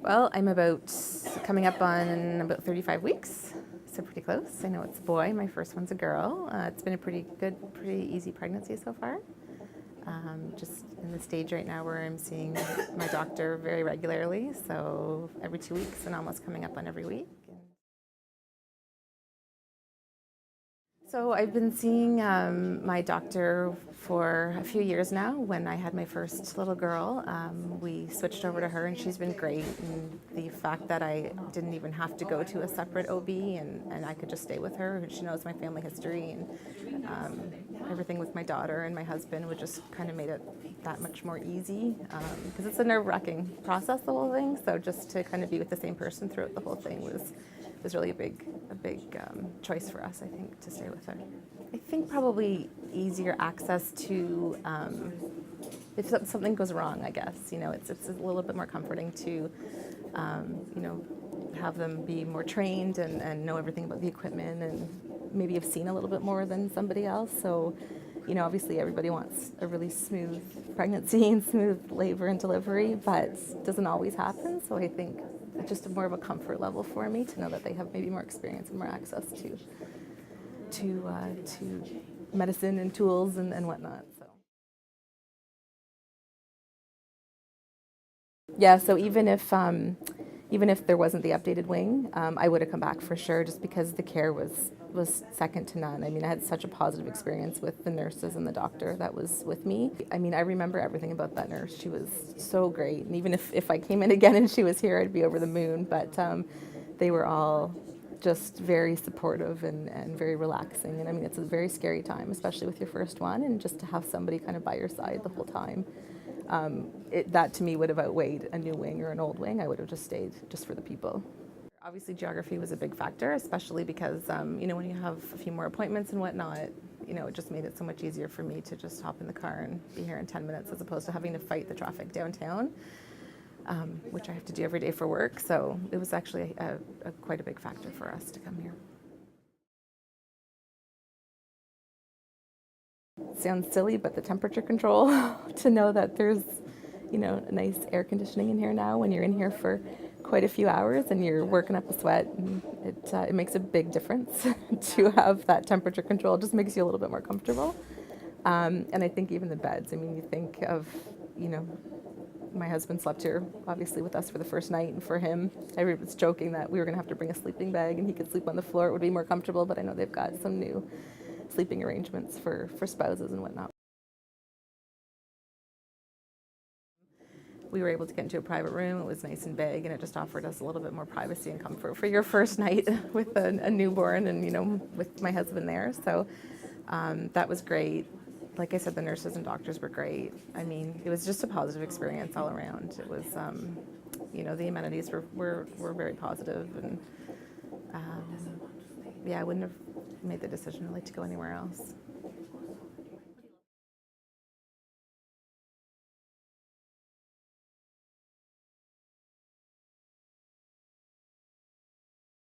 Well, I'm coming up on about 35 weeks, so pretty close. I know it's a boy. My first one's a girl. It's been a pretty good, pretty easy pregnancy so far. Just in the stage right now where I'm seeing my doctor very regularly, so every 2 weeks and almost coming up on every week. So I've been seeing my doctor for a few years now. When I had my first little girl, we switched over to her, and she's been great. And the fact that I didn't even have to go to a separate OB, and I could just stay with her. She knows my family history, and everything with my daughter and my husband would just kind of made it that much more easy, because it's a nerve-wracking process, the whole thing. So just to kind of be with the same person throughout the whole thing was really a big choice for us, I think, to stay with her. I think probably easier access to, if something goes wrong, I guess, it's a little bit more comforting to, have them be more trained and know everything about the equipment and maybe have seen a little bit more than somebody else. So, obviously everybody wants a really smooth pregnancy and smooth labor and delivery, but it doesn't always happen. So I think it's just more of a comfort level for me to know that they have maybe more experience and more access to medicine and tools and whatnot. So. Yeah, so even if there wasn't the updated wing, I would have come back for sure, just because the care was second to none. I mean, I had such a positive experience with the nurses and the doctor that was with me. I mean, I remember everything about that nurse. She was so great, and even if I came in again and she was here, I'd be over the moon. But they were all just very supportive and very relaxing. And I mean, it's a very scary time, especially with your first one, and just to have somebody kind of by your side the whole time. That to me would have outweighed a new wing or an old wing. I would have just stayed just for the people. Obviously, geography was a big factor, especially because, when you have a few more appointments and whatnot, it just made it so much easier for me to just hop in the car and be here in 10 minutes as opposed to having to fight the traffic downtown, which I have to do every day for work. So it was actually quite a big factor for us to come here. Sounds silly, but the temperature control, to know that there's, nice air conditioning in here now when you're in here for quite a few hours and you're working up a sweat, and it makes a big difference to have that temperature control. It just makes you a little bit more comfortable. And I think even the beds, I mean, you think of, my husband slept here obviously with us for the first night, and for him, I was joking that we were going to have to bring a sleeping bag and he could sleep on the floor. It would be more comfortable, but I know they've got some new sleeping arrangements for spouses and whatnot. We were able to get into a private room. It was nice and big, and it just offered us a little bit more privacy and comfort for your first night with a newborn, and with my husband there. So that was great. Like I said, the nurses and doctors were great. I mean, it was just a positive experience all around. It was, the amenities were very positive, and yeah, I wouldn't have made the decision really to go anywhere else.